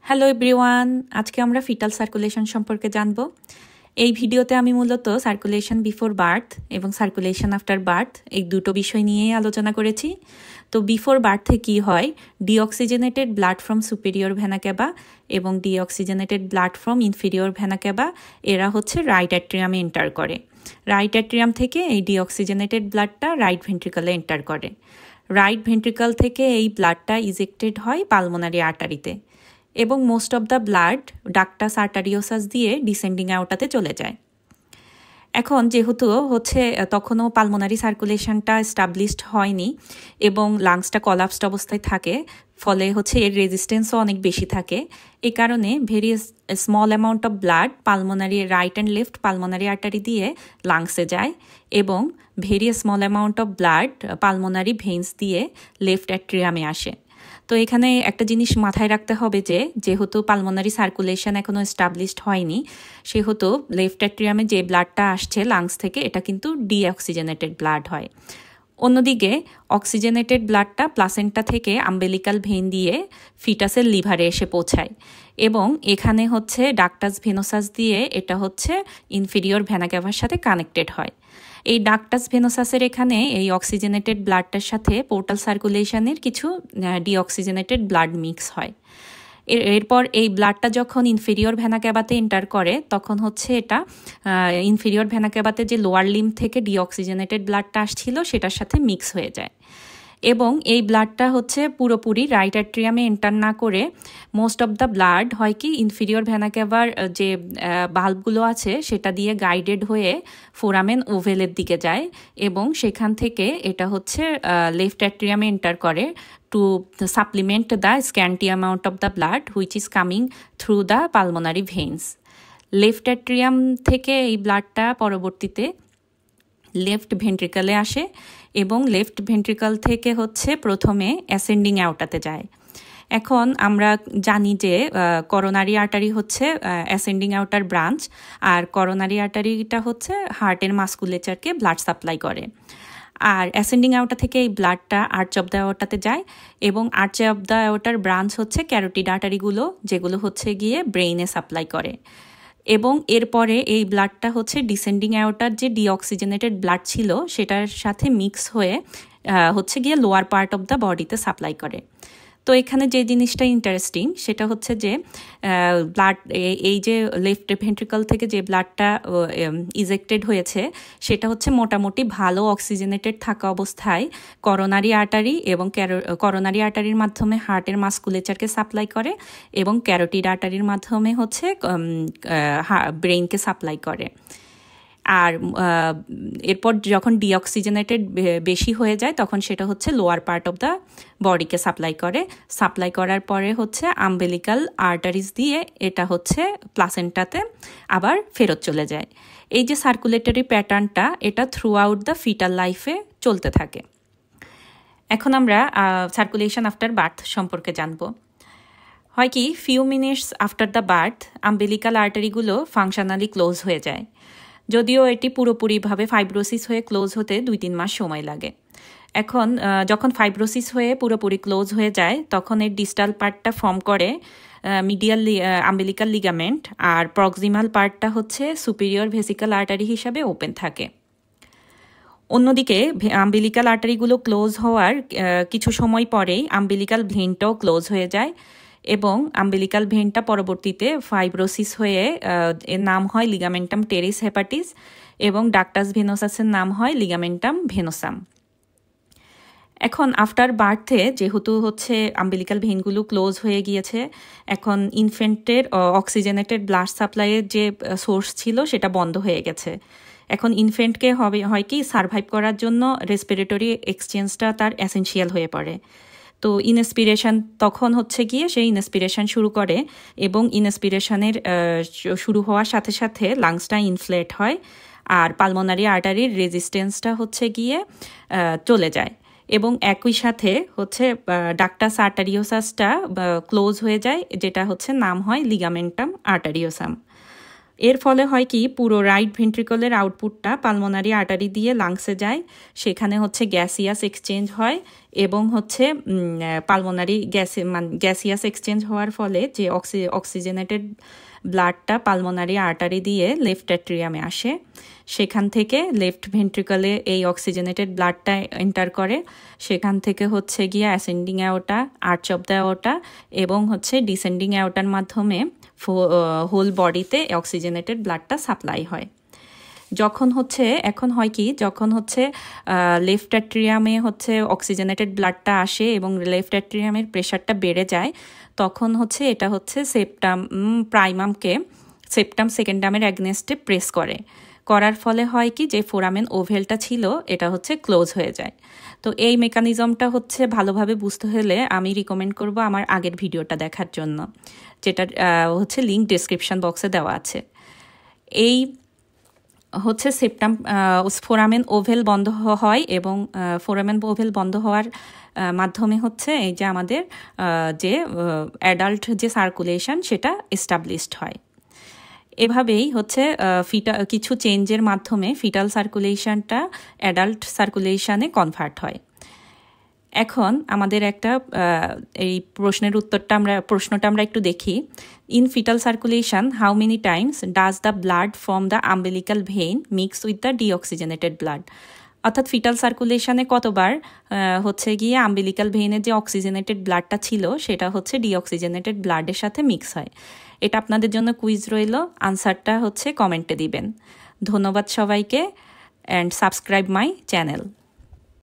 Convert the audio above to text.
Hello everyone, আজকে আমরা fetal circulation সম্পর্কে জানব। এই ভিডিওতে আমি মূলত সার্কুলেশন বিফোর বার্থ এবং সার্কুলেশন আফটার বার্থ এই দুটো বিষয় নিয়েই আলোচনা করেছি। তো বিফোর বার্থে কি হয়, deoxygenated blood from superior vena cava এবং deoxygenated blood from inferior vena cava এরা হচ্ছে রাইট অ্যাট্রিয়ামে এন্টার করে। রাইট অ্যাট্রিয়াম থেকে এই ডিঅক্সিজেনেটেড ব্লাডটা রাইট ভেন্ট্রিকলে এন্টার করে। রাইট ভেন্ট্রিকল থেকে এই ব্লাডটা ইজেক্টেড হয় পালমোনারি আর্টারিতে এবং most of the blood ductus arteriosus দিয়ে ডিসেন্ডিং আওটাতে চলে যায়। এখন যেহেতু তখনও পালমোনারি সার্কুলেশনটা এস্টাবলিশড হয়নি এবং লাংসটা কলাপসড অবস্থায় থাকে, ফলে এর রেজিস্ট্যান্সও অনেক বেশি থাকে। এই কারণে very small amount of blood pulmonary right and left pulmonary artery দিয়ে লাংসে যায় এবং very small amount of blood pulmonary veins দিয়ে লেফট অ্যাট্রিয়ামে আসে। তো এখানে একটা জিনিস মাথায় রাখতে হবে যে যেহেতু পালমোনারি সার্কুলেশন এখনও এস্টাবলিশড হয়নি, সেহেতু লেফট অ্যাট্রিয়ামে যে ব্লাডটা আসছে লাংস থেকে এটা কিন্তু ডিঅক্সিজেনেটেড ব্লাড হয়। অন্যদিকে অক্সিজেনেটেড ব্লাডটা প্লাসেন্টা থেকে আম্বেলিকাল ভেইন দিয়ে ফিটাসের লিভারে এসে পৌঁছায় এবং এখানে ডাক্টাস ভেনোসাস দিয়ে এটা ইনফিরিয়র ভেনা ক্যাভার সাথে কানেক্টেড হয়। এই ডাক্টাস ভেনোসাসের এখানে এই অক্সিজেনেটেড ব্লাডটার সাথে পোর্টাল সার্কুলেশনের কিছু ডিঅক্সিজেনেটেড ব্লাড মিক্স হয়। এরপর এই ব্লাডটা যখন ইনফেরিয়র ভেনা ক্যাভাতে এন্টার করে তখন এটা ইনফেরিয়র ভেনা ক্যাভাতে যে লোয়ার লিম্ব থেকে ডিঅক্সিজেনেটেড ব্লাডটা আসছিল সেটার সাথে মিক্স হয়ে যায় এবং এই ব্লাডটা পুরোপুরি রাইট অ্যাট্রিয়ামে এন্টার না করে মোস্ট অফ দ্য ব্লাড হয় কি ইনফিরিয়র ভেনা ক্যাভার যে বাল্বগুলো আছে সেটা দিয়ে গাইডেড হয়ে ফোরামেন ওভেলের দিকে যায় এবং সেখান থেকে এটা লেফট অ্যাট্রিয়ামে এন্টার করে to supplement the scanty amount of the blood which is coming through the pulmonary veins. Left atrium থেকে এই ব্লাডটা পরবর্তীতে লেফট ভেন্ট্রিকলে আসে এবং লেফট ভেন্ট্রিকল থেকে প্রথমে অ্যাসেন্ডিং আওটাতে যায়। এখন আমরা জানি যে করোনারি আর্টারি অ্যাসেন্ডিং আউটার ব্রাঞ্চ, আর করোনারি আর্টারিটা হার্টের মাসকুলেচারকে ব্লাড সাপ্লাই করে। আর অ্যাসেন্ডিং আওটা থেকে এই ব্লাডটা আর্চ অফ দ্য আওটাতে যায় এবং আর্চ অফ দ্য আওটার ব্রাঞ্চ ক্যারোটিড আর্টারিগুলো, যেগুলো গিয়ে ব্রেইনে সাপ্লাই করে এবং এরপরে এই ব্লাডটা ডিসেন্ডিং আওটার যে ডিঅক্সিজেনেটেড ব্লাড ছিল সেটার সাথে মিক্স হয়ে গিয়ে লোয়ার পার্ট অফ দ্য বডিতে সাপ্লাই করে। তো এখানে যে জিনিসটা ইন্টারেস্টিং সেটা যে ব্লাড এই যে লেফট ভেন্ট্রিকল থেকে যে ব্লাডটা ইজেক্টেড হয়েছে সেটা মোটামুটি ভালো অক্সিজেনেটেড থাকা অবস্থায় করোনারি আর্টারি এবং করোনারি আর্টারির মাধ্যমে হার্টের মাসকুলেচারকে সাপ্লাই করে এবং ক্যারোটিড আর্টারির মাধ্যমে ব্রেইনকে সাপ্লাই করে। আর এরপর যখন ডিঅক্সিজেনেটেড বেশি হয়ে যায় তখন সেটা লোয়ার পার্ট অফ দ্য বডিকে সাপ্লাই করার পরে আম্বেলিকাল আর্টারিজ দিয়ে এটা প্লাসেন্টাতে আবার ফেরত চলে যায়। এই যে সার্কুলেটরি প্যাটার্নটা এটা থ্রু আউট দ্য ফিটাল লাইফে চলতে থাকে। এখন আমরা সার্কুলেশন আফটার বার্থ সম্পর্কে জানব। হয় কি few minutes after the birth umbilical আর্টারিগুলো ফাংশনালি ক্লোজ হয়ে যায়, যদিও এটি পুরোপুরিভাবে ফাইব্রোসিস হয়ে ক্লোজ হতে 2-3 মাস সময় লাগে। এখন যখন ফাইব্রোসিস হয়ে পুরোপুরি ক্লোজ হয়ে যায় তখন এর ডিস্টাল পার্টটা ফর্ম করে মিডিয়াল আম্বেলিকাল লিগামেন্ট, আর প্রক্সিমাল পার্টটা সুপিরিয়র ভেসিকাল আর্টারি হিসাবে ওপেন থাকে। অন্যদিকে আম্বেলিকাল আর্টারিগুলো ক্লোজ হওয়ার কিছু সময় পরেই আম্বেলিকাল ভেইনটাও ক্লোজ হয়ে যায় এবং আম্বেলিকাল ভেইনটা পরবর্তীতে ফাইব্রোসিস হয়ে এর নাম হয় লিগামেন্টাম টেরিস হেপাটিস এবং ডাক্টাস ভেনোসাসের নাম হয় লিগামেন্টাম ভেনোসাম। এখন আফটার বার্থে যেহেতু আম্বেলিকাল ভেইনগুলো ক্লোজ হয়ে গিয়েছে, এখন ইনফেন্টের অক্সিজেনেটেড ব্লাড সাপ্লাইয়ের যে সোর্স ছিল সেটা বন্ধ হয়ে গেছে। এখন ইনফেন্টকে হয় কি সারভাইভ করার জন্য রেসপিরেটরি এক্সচেঞ্জটা তার এসেনশিয়াল হয়ে পড়ে। তো ইনস্পিরেশন তখন গিয়ে সে ইনস্পিরেশন শুরু করে এবং ইনস্পিরেশনের শুরু হওয়ার সাথে সাথে লাংসটা ইনফ্লেট হয় আর পালমোনারি আর্টারির রেজিস্ট্যান্সটা গিয়ে চলে যায় এবং একই সাথে ডাক্টাস আর্টারিওসাসটা ক্লোজ হয়ে যায়, যেটা নাম হয় লিগামেন্টাম আর্টারিওসাম। এর ফলে হয় কি পুরো রাইট ভেন্ট্রিকলের আউটপুটটা পালমোনারি আর্টারি দিয়ে লাংসে যায়, সেখানে হচ্ছে গ্যাসিয়াস এক্সচেঞ্জ হয় এবং হচ্ছে পালমোনারি গ্যাসিয়াস এক্সচেঞ্জ হওয়ার ফলে যে অক্সিজেনেটেড ব্লাডটা পালমোনারি আর্টারি দিয়ে লেফট অ্যাট্রিয়ামে আসে, সেখান থেকে লেফট ভেন্ট্রিকলে এই অক্সিজেনেটেড ব্লাডটা এন্টার করে, সেখান থেকে হচ্ছে গিয়ে ascending aorta, arch of the aorta এবং হচ্ছে ডিসেন্ডিং অ্যাওর্টার মাধ্যমে হোল বডিতে অক্সিজেনেটেড ব্লাডটা সাপ্লাই হয়। যখন হচ্ছে এখন হয় কি, যখন হচ্ছে লেফট অ্যাট্রিয়ামে হচ্ছে অক্সিজেনেটেড ব্লাডটা আসে এবং লেফট অ্যাট্রিয়ামের প্রেশারটা বেড়ে যায়, তখন হচ্ছে এটা হচ্ছে সেপ্টাম প্রাইমামকে সেপ্টাম সেকেন্ডামের অ্যাগনেস্টে প্রেস করার ফলে হয় কি যে ফোরামেন ওভেলটা ছিল এটা হচ্ছে ক্লোজ হয়ে যায়। তো এই মেকানিজমটা হচ্ছে ভালোভাবে বুঝতে হলে আমি রিকমেন্ড করব আমার আগের ভিডিওটা দেখার জন্য, যেটা হচ্ছে লিঙ্ক ডেসক্রিপশন বক্সে দেওয়া আছে। এই হচ্ছে সেপ্টাম ফোরামেন ওভেল বন্ধ হয় এবং ফোরামেন ওভেল বন্ধ হওয়ার মাধ্যমে হচ্ছে এই যে আমাদের যে অ্যাডাল্ট যে সার্কুলেশন সেটা এস্টাবলিশড হয়। এভাবেই হচ্ছে কিছু চেঞ্জের মাধ্যমে ফিটাল সার্কুলেশনটা অ্যাডাল্ট সার্কুলেশনে কনভার্ট হয়। এখন আমাদের একটা এই প্রশ্নটা আমরা একটু দেখি। In fetal circulation how many Times does the blood from the umbilical vein mix with the deoxygenated blood? অর্থাৎ ফিটাল সার্কুলেশনে কতবার হচ্ছে গিয়ে আম্বিলিক্যাল ভেইনের যে অক্সিজেনেটেড ব্লাডটা ছিল সেটা হচ্ছে ডিঅক্সিজেনেটেড ব্লাডের সাথে মিক্স হয়। এটা আপনাদের জন্য কুইজ রইল, আনসারটা হচ্ছে কমেন্টে দিবেন। ধন্যবাদ সবাইকে, অ্যান্ড সাবস্ক্রাইব মাই চ্যানেল।